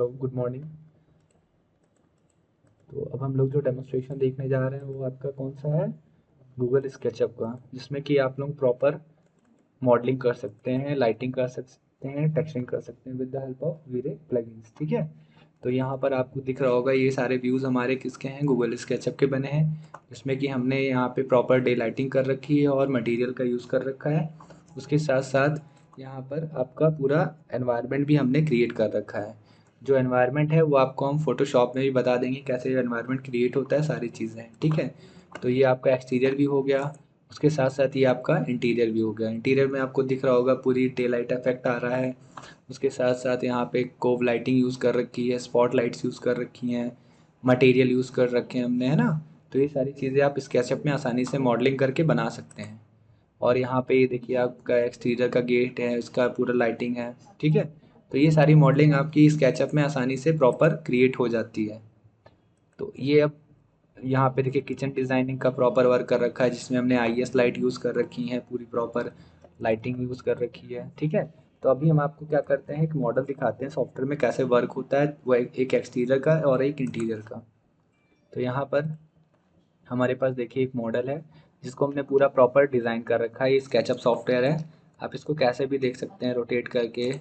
Hello good morning. तो अब हम लोग जो डेमोन्स्ट्रेशन देखने जा रहे हैं वो आपका कौन सा है, गूगल स्केचअप का, जिसमें कि आप लोग प्रॉपर मॉडलिंग कर सकते हैं, लाइटिंग कर सकते हैं, टेक्सचरिंग कर सकते हैं with the help of VRay plugins. ठीक है, तो यहाँ पर आपको दिख रहा होगा ये सारे व्यूज़ हमारे किसके हैं, गूगल स्केचअप के बने हैं, जिसमें कि हमने यहाँ पे प्रॉपर डे लाइटिंग कर रखी है और मटेरियल का यूज़ कर रखा है। उसके साथ साथ यहाँ पर आपका पूरा एनवायरनमेंट भी हमने क्रिएट कर रखा है। जो एनवायरनमेंट है वो आपको हम फोटोशॉप में भी बता देंगे कैसे एनवायरनमेंट क्रिएट होता है, सारी चीज़ें। ठीक है, तो ये आपका एक्सटीरियर भी हो गया, उसके साथ साथ ये आपका इंटीरियर भी हो गया। इंटीरियर में आपको दिख रहा होगा पूरी डे लाइट इफेक्ट आ रहा है। उसके साथ साथ यहाँ पे कोव लाइटिंग यूज़ कर रखी है, स्पॉट लाइट्स यूज़ कर रखी हैं, मटेरियल यूज़ कर रखे हैं हमने, है ना। तो ये सारी चीज़ें आप स्केचअप में आसानी से मॉडलिंग करके बना सकते हैं। और यहाँ पे ये देखिए आपका एक्सटीरियर का गेट है, इसका पूरा लाइटिंग है। ठीक है, तो ये सारी मॉडलिंग आपकी स्केचअप में आसानी से प्रॉपर क्रिएट हो जाती है। तो ये अब यहाँ पे देखिए किचन डिज़ाइनिंग का प्रॉपर वर्क कर रखा है, जिसमें हमने आईएस लाइट यूज़ कर रखी है, पूरी प्रॉपर लाइटिंग यूज़ कर रखी है। ठीक है, तो अभी हम आपको क्या करते हैं, एक मॉडल दिखाते हैं सॉफ्टवेयर में कैसे वर्क होता है, वो एक एक्सटीरियर का और एक इंटीरियर का। तो यहाँ पर हमारे पास देखिए एक मॉडल है जिसको हमने पूरा प्रॉपर डिज़ाइन कर रखा है। ये स्केचअप सॉफ्टवेयर है, आप इसको कैसे भी देख सकते हैं रोटेट करके।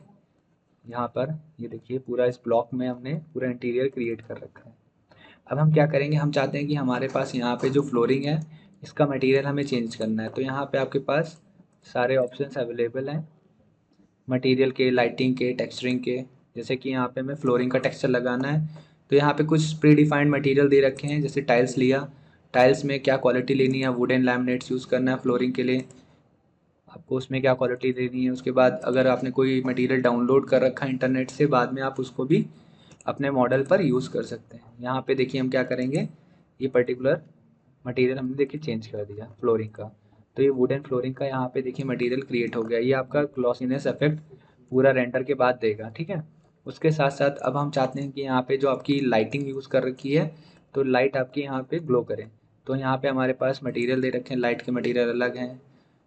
यहाँ पर ये देखिए पूरा इस ब्लॉक में हमने पूरा इंटीरियर क्रिएट कर रखा है। अब हम क्या करेंगे, हम चाहते हैं कि हमारे पास यहाँ पे जो फ्लोरिंग है इसका मटेरियल हमें चेंज करना है। तो यहाँ पे आपके पास सारे ऑप्शंस अवेलेबल हैं मटेरियल के, लाइटिंग के, टेक्सचरिंग के। जैसे कि यहाँ पे हमें फ्लोरिंग का टेक्सचर लगाना है, तो यहाँ पे कुछ प्री डिफाइंड मटेरियल दे रखे हैं। जैसे टाइल्स लिया, टाइल्स में क्या क्वालिटी लेनी है, वुडन लैमिनेट्स यूज़ करना है फ्लोरिंग के लिए, आपको उसमें क्या क्वालिटी देनी है। उसके बाद अगर आपने कोई मटेरियल डाउनलोड कर रखा है इंटरनेट से, बाद में आप उसको भी अपने मॉडल पर यूज़ कर सकते हैं। यहाँ पे देखिए हम क्या करेंगे, ये पर्टिकुलर मटेरियल हमने देखिए चेंज कर दिया फ्लोरिंग का। तो ये वुडन फ्लोरिंग का यहाँ पे देखिए मटेरियल क्रिएट हो गया। ये आपका ग्लॉसीनेस इफेक्ट पूरा रेंडर के बाद देगा। ठीक है, उसके साथ साथ अब हम चाहते हैं कि यहाँ पे जो आपकी लाइटिंग यूज़ कर रखी है, तो लाइट आपकी यहाँ पे ग्लो करे। तो यहाँ पे हमारे पास मटेरियल दे रखे हैं, लाइट के मटेरियल अलग हैं,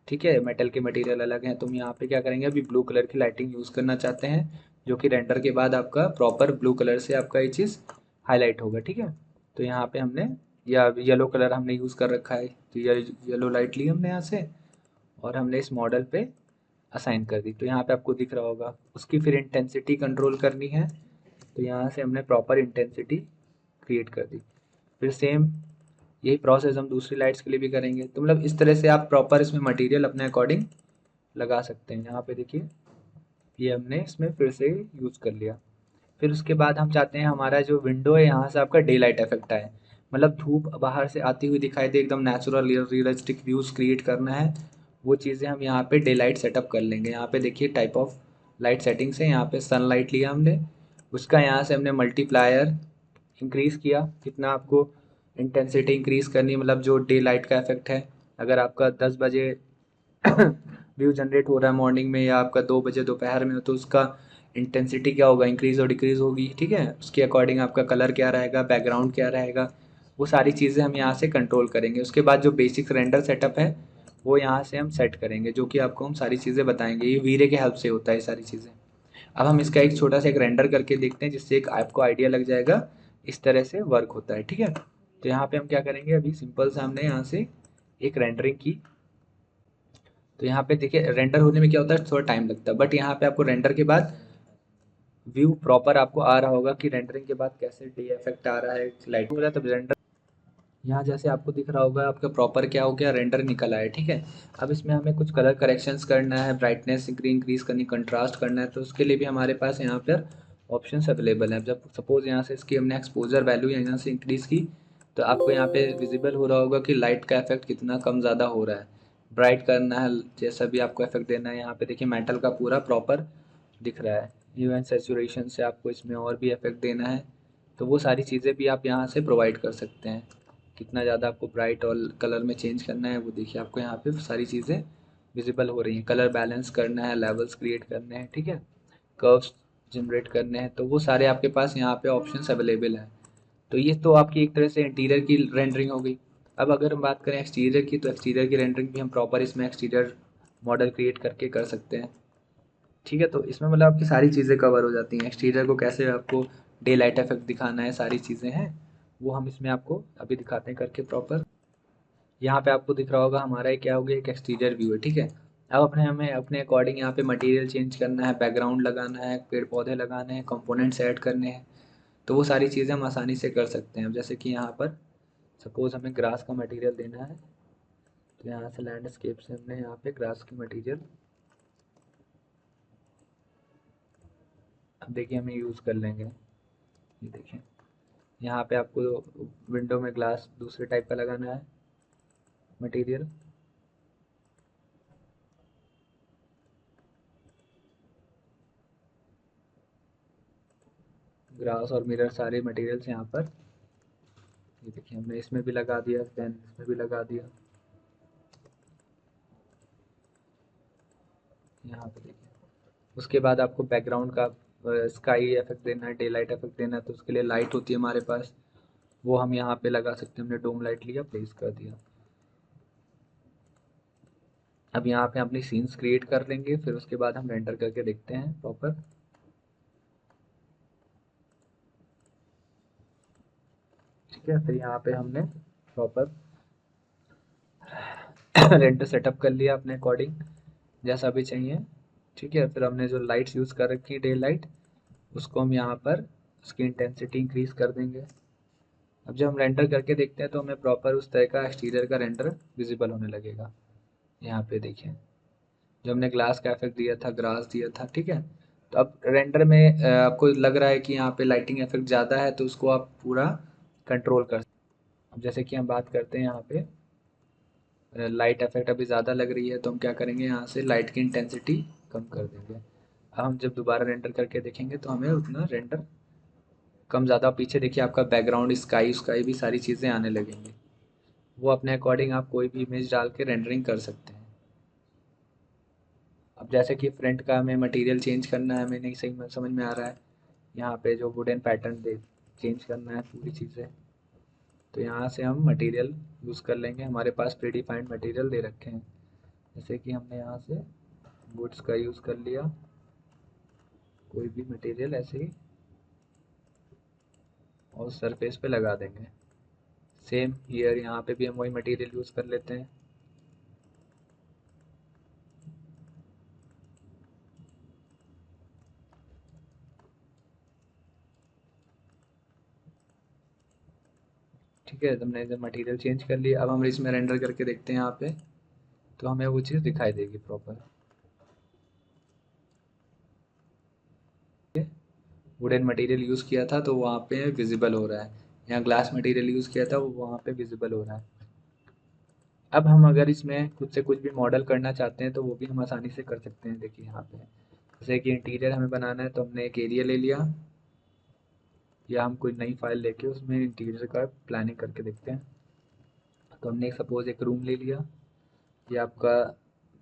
ठीक है, मेटल के मटेरियल अलग हैं। तो हम यहाँ पे क्या करेंगे, अभी ब्लू कलर की लाइटिंग यूज़ करना चाहते हैं, जो कि रेंडर के बाद आपका प्रॉपर ब्लू कलर से आपका ये चीज़ हाईलाइट होगा। ठीक है, तो यहाँ पे हमने या येलो कलर हमने यूज़ कर रखा है, तो ये येलो लाइट ली हमने यहाँ से और हमने इस मॉडल पे असाइन कर दी। तो यहाँ पे आपको दिख रहा होगा, उसकी फिर इंटेंसिटी कंट्रोल करनी है, तो यहाँ से हमने प्रॉपर इंटेंसिटी क्रिएट कर दी। फिर सेम यही प्रोसेस हम दूसरी लाइट्स के लिए भी करेंगे। तो मतलब इस तरह से आप प्रॉपर इसमें मटेरियल अपने अकॉर्डिंग लगा सकते हैं। यहाँ पे देखिए ये हमने इसमें फिर से यूज़ कर लिया। फिर उसके बाद हम चाहते हैं हमारा जो विंडो है यहाँ से आपका डे लाइट इफेक्ट आए, मतलब धूप बाहर से आती हुई दिखाई दे, एकदम नेचुरल रियलिस्टिक व्यूज़ क्रिएट करना है। वो चीज़ें हम यहाँ पे डे लाइट सेटअप कर लेंगे। यहाँ पे देखिए टाइप ऑफ लाइट सेटिंग्स है, यहाँ पे सनलाइट लिया हमने, उसका यहाँ से हमने मल्टीप्लायर इंक्रीज़ किया, कितना आपको इंटेंसिटी इंक्रीज़ करनी है, मतलब जो डे लाइट का इफेक्ट है। अगर आपका 10 बजे व्यू जनरेट हो रहा है मॉर्निंग में, या आपका 2 बजे दोपहर में हो, तो उसका इंटेंसिटी क्या होगा, इंक्रीज़ और डिक्रीज़ होगी। ठीक है, उसके अकॉर्डिंग आपका कलर क्या रहेगा, बैकग्राउंड क्या रहेगा, वो सारी चीज़ें हम यहाँ से कंट्रोल करेंगे। उसके बाद जो बेसिक रेंडर सेटअप है वो यहाँ से हम सेट करेंगे, जो कि आपको हम सारी चीज़ें बताएंगे। ये वीरे के हेल्प से होता है ये सारी चीज़ें। अब हम इसका एक छोटा सा एक रेंडर करके देखते हैं, जिससे एक आपको आइडिया लग जाएगा इस तरह से वर्क होता है। ठीक है, तो यहाँ पे हम क्या करेंगे, अभी सिंपल से हमने यहाँ से एक रेंडरिंग की। तो यहाँ पे देखिए रेंडर होने में क्या होता है, थोड़ा टाइम लगता है, बट यहाँ पे आपको रेंडर के बाद व्यू प्रॉपर आपको आ रहा होगा कि रेंडरिंग के बाद कैसे डे इफेक्ट आ रहा है, लाइट हो रहा है, तब रेंडर यहाँ जैसे आपको दिख रहा होगा आपका प्रॉपर क्या हो गया, रेंडर निकल आया। ठीक है, अब इसमें हमें कुछ कलर करेक्शंस करना है, ब्राइटनेस इंक्रीज करनी, कंट्रास्ट करना है, तो उसके लिए भी हमारे पास यहाँ पर ऑप्शंस अवेलेबल हैं। जब सपोज यहाँ से इसकी हमने एक्सपोजर वैल्यू यहाँ से इंक्रीज़ की, तो आपको यहाँ पे विजिबल हो रहा होगा कि लाइट का इफेक्ट कितना कम ज़्यादा हो रहा है। ब्राइट करना है, जैसा भी आपको इफेक्ट देना है, यहाँ पे देखिए मेटल का पूरा प्रॉपर दिख रहा है। ह्यू एंड सैचुरेशन से आपको इसमें और भी इफेक्ट देना है, तो वो सारी चीज़ें भी आप यहाँ से प्रोवाइड कर सकते हैं। कितना ज़्यादा आपको ब्राइट और कलर में चेंज करना है, वो देखिए आपको यहाँ पे सारी चीज़ें विजिबल हो रही हैं। कलर बैलेंस करना है, लेवल्स क्रिएट करने हैं, ठीक है, कर्व्स जनरेट करने हैं, तो वो सारे आपके पास यहाँ पे ऑप्शंस अवेलेबल हैं। तो ये तो आपकी एक तरह से इंटीरियर की रेंडरिंग हो गई। अब अगर हम बात करें एक्सटीरियर की, तो एक्सटीरियर की रेंडरिंग भी हम प्रॉपर इसमें एक्सटीरियर मॉडल क्रिएट करके कर सकते हैं। ठीक है, तो इसमें मतलब आपकी सारी चीज़ें कवर हो जाती हैं। एक्सटीरियर को कैसे आपको डे लाइट इफेक्ट दिखाना है, सारी चीज़ें हैं वो हम इसमें आपको अभी दिखाते हैं करके प्रॉपर। यहाँ पे आपको दिख रहा होगा हमारा ये क्या हो गया, एक एक्सटीरियर व्यू है, ठीक है। अब हमें अपने अकॉर्डिंग यहाँ पे मटेरियल चेंज करना है, बैकग्राउंड लगाना है, पेड़ पौधे लगाने हैं, कंपोनेंट्स ऐड करने हैं, तो वो सारी चीज़ें हम आसानी से कर सकते हैं। अब जैसे कि यहाँ पर सपोज़ हमें ग्रास का मटेरियल देना है, तो यहाँ से लैंडस्केप से हमने यहाँ पे ग्रास की मटेरियल, अब देखिए हमें यूज़ कर लेंगे। ये देखिए यहाँ पे आपको विंडो में ग्लास दूसरे टाइप का लगाना है मटेरियल, ग्रास और मिरर सारे मटेरियल्स यहाँ पर, ये देखिए हमने इसमें भी लगा दिया, देन इसमें भी लगा दिया। यहाँ पे देखिए उसके बाद आपको बैकग्राउंड का स्काई इफेक्ट देना है, डे लाइट इफेक्ट देना है, तो उसके लिए लाइट होती है हमारे पास, वो हम यहाँ पे लगा सकते हैं। हमने डोम लाइट लिया, प्लेस कर दिया। अब यहाँ पे अपनी सीन्स क्रिएट कर लेंगे, फिर उसके बाद हम रेंडर करके देखते हैं प्रॉपर। ठीक है, फिर यहाँ पे हमने प्रॉपर रेंडर सेटअप कर लिया अपने अकॉर्डिंग जैसा भी चाहिए। ठीक है, फिर हमने जो लाइट्स यूज़ कर रखी है डे लाइट, उसको हम यहाँ पर उसकी इंटेंसिटी इंक्रीज कर देंगे। अब जब हम रेंडर करके देखते हैं तो हमें प्रॉपर उस तरह का एक्सटीरियर का रेंडर विजिबल होने लगेगा। यहाँ पे देखिए जो हमने ग्लास का इफेक्ट दिया था, ग्रास दिया था, ठीक है। तो अब रेंडर में आपको लग रहा है कि यहाँ पे लाइटिंग इफेक्ट ज़्यादा है, तो उसको आप पूरा कंट्रोल कर। अब जैसे कि हम बात करते हैं यहाँ पे लाइट इफेक्ट अभी ज़्यादा लग रही है, तो हम क्या करेंगे, यहाँ से लाइट की इंटेंसिटी कम कर देंगे। अब हम जब दोबारा रेंडर करके देखेंगे तो हमें उतना रेंडर कम ज़्यादा, पीछे देखिए आपका बैकग्राउंड स्काई स्काई भी सारी चीज़ें आने लगेंगी। वो अपने अकॉर्डिंग आप कोई भी इमेज डाल के रेंडरिंग कर सकते हैं। अब जैसे कि फ्रंट का हमें मटेरियल चेंज करना है, हमें नहीं सही समझ में आ रहा है, यहाँ पे जो वुडन पैटर्न दे चेंज करना है पूरी चीज़ें, तो यहाँ से हम मटेरियल यूज़ कर लेंगे। हमारे पास प्री डिफाइंड मटेरियल दे रखे हैं, जैसे कि हमने यहाँ से वुड्स का यूज़ कर लिया, कोई भी मटेरियल ऐसे ही और सरफेस पे लगा देंगे। सेम ईयर यहाँ पे भी हम वही मटेरियल यूज़ कर लेते हैं। ठीक है, तो हमने जब मटेरियल चेंज कर लिया, अब हम इसमें रेंडर करके देखते हैं यहाँ पे, तो हमें वो चीज़ दिखाई देगी प्रॉपर। वुडन मटेरियल यूज़ किया था तो वहाँ पे विजिबल हो रहा है, यहाँ ग्लास मटेरियल यूज़ किया था वो वहाँ पे विजिबल हो रहा है। अब हम अगर इसमें खुद से कुछ भी मॉडल करना चाहते हैं तो वो भी हम आसानी से कर सकते हैं। देखिए यहाँ पे जैसे कि इंटीरियर हमें बनाना है, तो हमने एक एरिया ले लिया, या हम कोई नई फाइल लेके उसमें इंटीरियर का प्लानिंग करके देखते हैं। तो हमने सपोज एक रूम ले लिया, ये आपका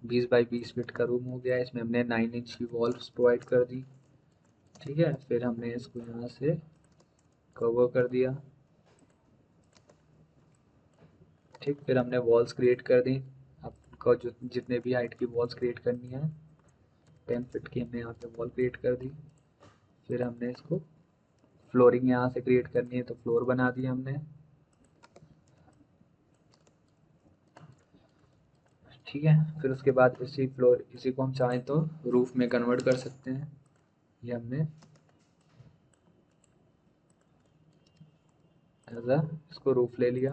20 बाई 20 फीट का रूम हो गया, इसमें हमने 9 इंच की वॉल्स प्रोवाइड कर दी। ठीक है, फिर हमने इसको यहाँ से कवर कर दिया। ठीक, फिर हमने वॉल्स क्रिएट कर दी, आपको जो जितने भी हाइट की वॉल्स क्रिएट करनी है, 10 फीट की हमने यहाँ पे वॉल क्रिएट कर दी। फिर हमने इसको फ्लोरिंग यहाँ से क्रिएट करनी है, तो फ्लोर बना दिया हमने। ठीक है, फिर उसके बाद इसी को हम चाहें तो रूफ में कन्वर्ट कर सकते हैं। ये हमने एज अ इसको रूफ ले लिया।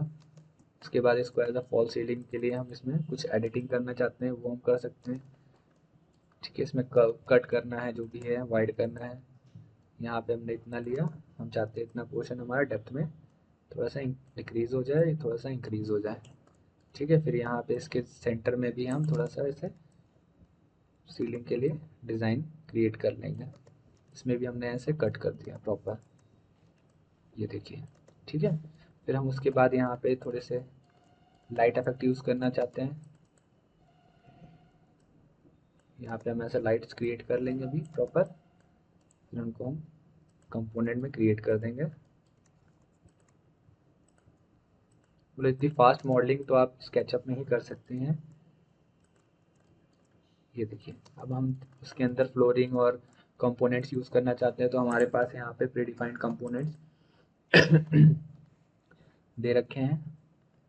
उसके बाद इसको एज अ फॉल सीलिंग के लिए हम इसमें कुछ एडिटिंग करना चाहते हैं, वो हम कर सकते हैं। ठीक है, इसमें कट करना है, जो भी है वाइड करना है। यहाँ पे हमने इतना लिया, हम चाहते हैं इतना पोर्शन हमारा डेप्थ में थोड़ा सा डिक्रीज हो जाए, थोड़ा सा इंक्रीज हो जाए। ठीक है, फिर यहाँ पे इसके सेंटर में भी हम थोड़ा सा ऐसे सीलिंग के लिए डिज़ाइन क्रिएट कर लेंगे। इसमें भी हमने ऐसे कट कर दिया प्रॉपर, ये देखिए। ठीक है, फिर हम उसके बाद यहाँ पे थोड़े से लाइट इफेक्ट यूज़ करना चाहते हैं। यहाँ पे हम ऐसे लाइट्स क्रिएट कर लेंगे अभी प्रॉपर, फिर उनको हम कंपोनेंट में क्रिएट कर देंगे। बोले इतनी फास्ट मॉडलिंग तो आप स्केचअप में ही कर सकते हैं। ये देखिए अब हम उसके अंदर फ्लोरिंग और कंपोनेंट्स यूज़ करना चाहते हैं तो हमारे पास यहाँ पे प्रीडिफाइंड कंपोनेंट्स दे रखे हैं।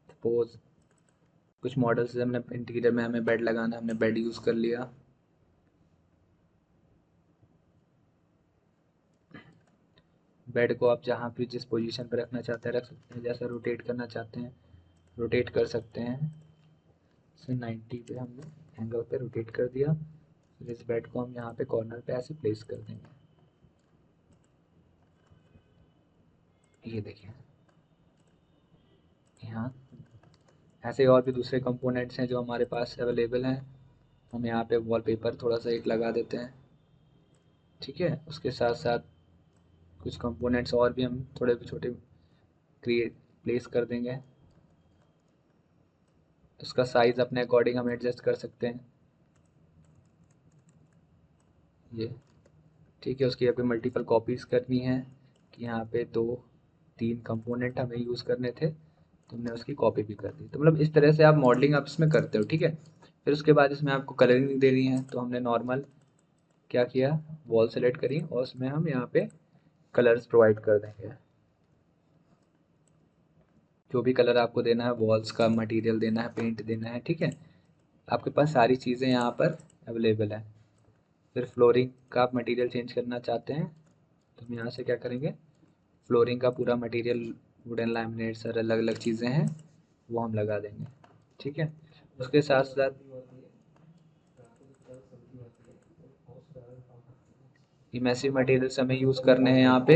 सपोज कुछ मॉडल्स हमने इंटीरियर में हमें बेड लगाना, हमने बेड यूज़ कर लिया। बेड को आप जहाँ भी जिस पोजीशन पर रखना चाहते हैं रख सकते हैं। जैसा रोटेट करना चाहते हैं रोटेट कर सकते हैं। इसे 90 पे हमने एंगल पे रोटेट कर दिया। फिर इस बेड को हम यहाँ पे कॉर्नर पे ऐसे प्लेस कर देंगे। ये देखिए यहाँ ऐसे और भी दूसरे कंपोनेंट्स हैं जो हमारे पास अवेलेबल हैं। हम यहाँ पे वॉलपेपर थोड़ा सा एक लगा देते हैं, ठीक है। उसके साथ साथ कुछ कंपोनेंट्स और भी हम थोड़े छोटे क्रिएट प्लेस कर देंगे। उसका साइज़ अपने अकॉर्डिंग हम एडजस्ट कर सकते हैं। ये ठीक है। उसकी अभी मल्टीपल कॉपीज़ करनी है कि यहाँ पे 2-3 कंपोनेंट हमें यूज़ करने थे तो हमने उसकी कॉपी भी कर दी। तो मतलब इस तरह से आप मॉडलिंग आप इसमें करते हो, ठीक है। फिर उसके बाद इसमें आपको कलरिंग देनी है तो हमने नॉर्मल क्या किया, वॉल सेलेक्ट करी और उसमें हम यहाँ पे कलर्स प्रोवाइड कर देंगे। जो भी कलर आपको देना है, वॉल्स का मटेरियल देना है, पेंट देना है, ठीक है। आपके पास सारी चीज़ें यहाँ पर अवेलेबल है। फिर फ्लोरिंग का आप मटेरियल चेंज करना चाहते हैं तो हम यहाँ से क्या करेंगे, फ्लोरिंग का पूरा मटेरियल वुडन लैमिनेट सर अलग अलग चीज़ें हैं वो हम लगा देंगे, ठीक है। उसके साथ साथ इमर्सिव मटेरियल्स हमें यूज़ करने हैं यहाँ पे।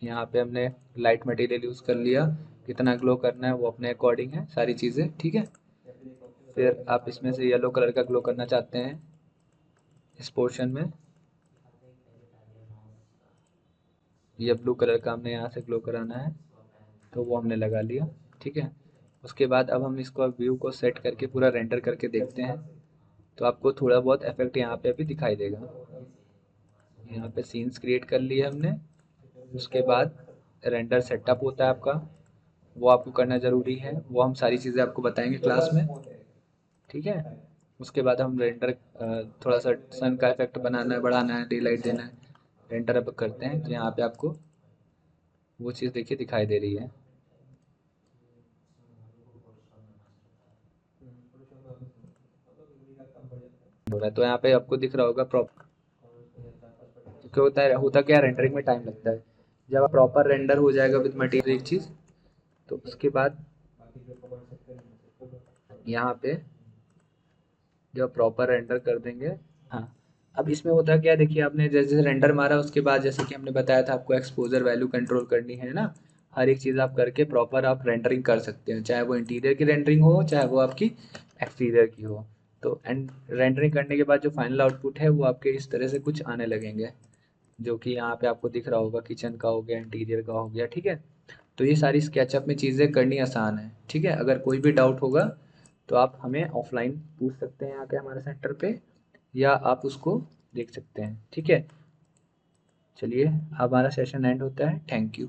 यहाँ पे हमने लाइट मटेरियल यूज़ कर लिया। कितना ग्लो करना है वो अपने अकॉर्डिंग है सारी चीज़ें, ठीक है। फिर आप इसमें से येलो कलर का ग्लो करना चाहते हैं इस पोर्शन में, या ब्लू कलर का हमने यहाँ से ग्लो कराना है तो वो हमने लगा लिया, ठीक है। उसके बाद अब हम इसको व्यू को सेट करके पूरा रेंडर करके देखते हैं तो आपको थोड़ा बहुत इफेक्ट यहाँ पे अभी दिखाई देगा। यहाँ पे सीन्स क्रिएट कर लिए हमने। उसके बाद रेंडर सेटअप होता है आपका, वो आपको करना ज़रूरी है। वो हम सारी चीज़ें आपको बताएंगे क्लास में, ठीक है। उसके बाद हम रेंडर थोड़ा सा सन का इफेक्ट बनाना है, बढ़ाना है, डे लाइट देना है, रेंडर अब करते हैं तो यहाँ पे आपको वो चीज़ देखिए दिखाई दे रही है। हो रहा है तो यहाँ पे आपको दिख रहा होगा प्रॉपर। क्योंकि होता क्या, रेंडरिंग में टाइम लगता है। जब आप प्रॉपर रेंडर हो जाएगा विद मटेरियल एक चीज़ तो उसके बाद यहाँ पे जब प्रॉपर रेंडर कर देंगे, हाँ। अब इसमें होता क्या है, देखिए आपने जैसे जैसे रेंडर मारा उसके बाद जैसे कि हमने बताया था आपको एक्सपोजर वैल्यू कंट्रोल करनी है ना। हर एक चीज़ आप करके प्रॉपर आप रेंडरिंग कर सकते हैं, चाहे वो इंटीरियर की रेंडरिंग हो चाहे वो आपकी एक्सटीरियर की हो। तो एंड रेंडरिंग करने के बाद जो फाइनल आउटपुट है वो आपके इस तरह से कुछ आने लगेंगे, जो कि यहाँ पे आपको दिख रहा होगा, किचन का हो गया, इंटीरियर का हो गया, ठीक है। तो ये सारी स्केचअप में चीज़ें करनी आसान है, ठीक है। अगर कोई भी डाउट होगा तो आप हमें ऑफलाइन पूछ सकते हैं आके हमारे सेंटर पे, या आप उसको देख सकते हैं, ठीक है। चलिए हमारा सेशन एंड होता है। Thank you.